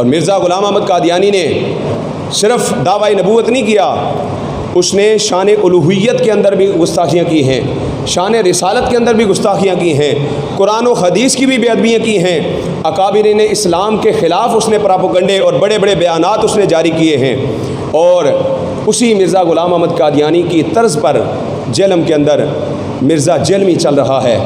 और मिर्ज़ा ग़ुलाम अहमद कादियानी ने सिर्फ़ दावा नबूवत नहीं किया, उसने शान उलूहियत के अंदर भी गुस्ताखियाँ की हैं, शान रिसालत के अंदर भी गुस्ताखियाँ की हैं, कुरान और हदीस की भी बेअदबियाँ की हैं। अकाबिरीन इस्लाम के ख़िलाफ़ उसने प्रोपेगेंडे और बड़े बड़े बयानात उसने जारी किए हैं। और उसी मिर्ज़ा ग़ुलाम अहमद कादियानी की तर्ज़ पर जेलम के अंदर मिर्ज़ा जेलमी चल रहा है,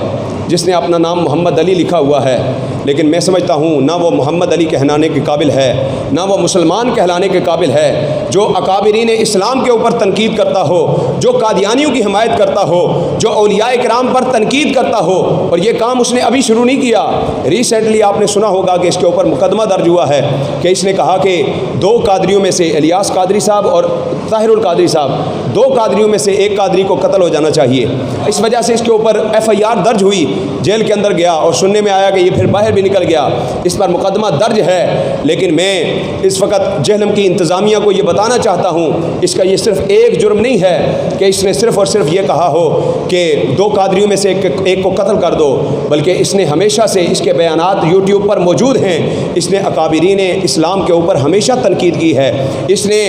जिसने अपना नाम मोहम्मद अली लिखा हुआ है, लेकिन मैं समझता हूँ ना वो मोहम्मद अली कहलाने के काबिल है, ना वो मुसलमान कहलाने के काबिल है। जो अकाबिरीन इस्लाम के ऊपर तनकीद करता हो, जो कादियानियों की हमायत करता हो, जो औलियाए किराम पर तनकीद करता हो, और ये काम उसने अभी शुरू नहीं किया। रिसेंटली आपने सुना होगा कि इसके ऊपर मुकदमा दर्ज हुआ है कि इसने कहा कि 2 कादरियों में से, इलियास कादरी साहब और ताहिरुल कादरी साहब, 2 कादरियों में से एक कादरी को कत्ल हो जाना चाहिए। इस वजह से इसके ऊपर FIR दर्ज हुई, जेल के अंदर गया और सुनने में आया कि ये फिर बाहर भी निकल गया। इस पर मुकदमा दर्ज है, लेकिन मैं इस वक्त जेहलम की इंतज़ामिया को ये बताना चाहता हूँ, इसका ये सिर्फ़ एक जुर्म नहीं है कि इसने सिर्फ़ और सिर्फ ये कहा हो कि 2 कादरियों में से एक को कत्ल कर दो, बल्कि इसने हमेशा से, इसके बयानात यूट्यूब पर मौजूद हैं, इसने अकाबिरीन इस्लाम के ऊपर हमेशा तनकीद की है। इसने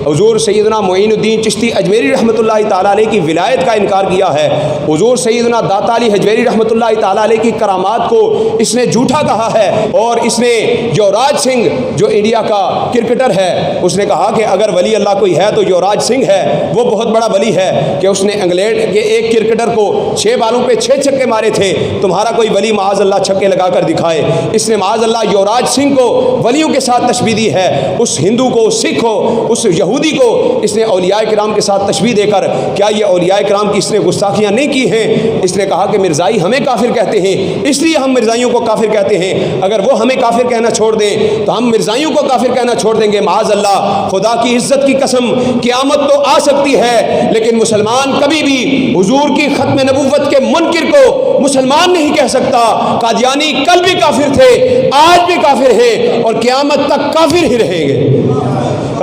हुज़ूर सैयदना मोइनुद्दीन चिश्ती अजमेरी रहमतुल्लाहि तआला अलैह की विलायत का इनकार किया है। हुज़ूर सैयदना दाता अली हजवेरी रहमतुल्लाहि तआला अलैह की करामात को इसने झूठा कहा है। और इसने युवराज सिंह जो इंडिया का क्रिकेटर है, उसने कहा कि अगर वली अल्लाह कोई है तो युवराज सिंह है, वो बहुत बड़ा वली है कि उसने इंग्लैंड के एक क्रिकेटर को 6 बालों पे 6 छक्के मारे थे। तुम्हारा कोई वली माज़ अल्लाह छक्के लगा कर दिखाए। इसने माज़ अल्लाह युवराज सिंह को वलियों के साथ तशबीह दी है। उस हिंदू को, उस सिख को, उस यहूदी को इसने औलियाए किराम के साथ तशबीह देकर, क्या ये औलियाए किराम की इसने गुस्ताखियाँ नहीं की हैं? इसने कहा कि मिर्ज़ाई हमें काफिर कहते हैं, इसलिए हम मिर्ज़ाइयों को काफिर कहते हैं। अगर वो हमें काफिर कहना छोड़ दें तो हम मिर्ज़ाइयों को काफिर कहना छोड़ देंगे। माज़ अल्लाह, खुदा की इज्जत की कसम, क़यामत तो आ सकती है, लेकिन मुसलमान कभी भी हुजूर की खत्म नबुव्वत के मुनकिर को मुसलमान नहीं कह सकता। कादियानी कल भी काफिर थे, आज भी काफिर है और क़यामत तक काफिर ही रहेंगे।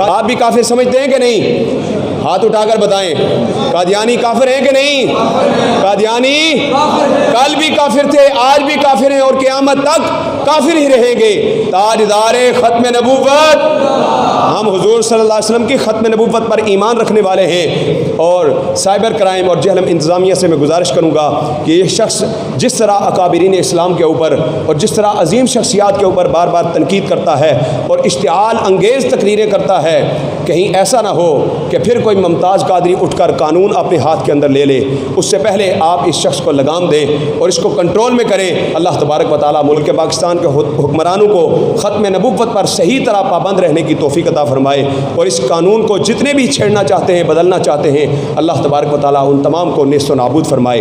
आप भी काफिर समझते हैं कि नहीं? हाथ उठाकर बताएं, कादियानी काफिर हैं कि नहीं? कादियानी कल भी काफिर थे, आज भी काफिर हैं और क़यामत तक काफिर ही रहेंगे। ताजदारे खत्म नबुव्वत, हम हुजूर सल्लल्लाहु अलैहि वसल्लम की खत्म नबुव्वत पर ईमान रखने वाले हैं। और साइबर क्राइम और जेहलम इंतज़ामिया से मैं गुजारिश करूँगा कि ये शख्स जिस तरह अकाबिरीन इस्लाम के ऊपर और जिस तरह अजीम शख्सियात के ऊपर बार बार तनकीद करता है और इश्तिआल अंगेज़ तकरीरें करता है, कहीं ऐसा ना हो कि फिर कोई मुमताज़ कादरी उठकर कानून अपने हाथ के अंदर ले ले। उससे पहले आप इस शख्स को लगाम दें और इसको कंट्रोल में करें। अल्लाह तबारक व तआला मुल्क पाकिस्तान के हुक्मरानों को ख़त्म नबुव्वत पर सही तरह पाबंद रहने की तौफीक अता फरमाए और इस कानून को जितने भी छेड़ना चाहते हैं, बदलना चाहते हैं, अल्लाह तबारक व तआला उन तमाम को नेस्त व नाबूद फरमाए।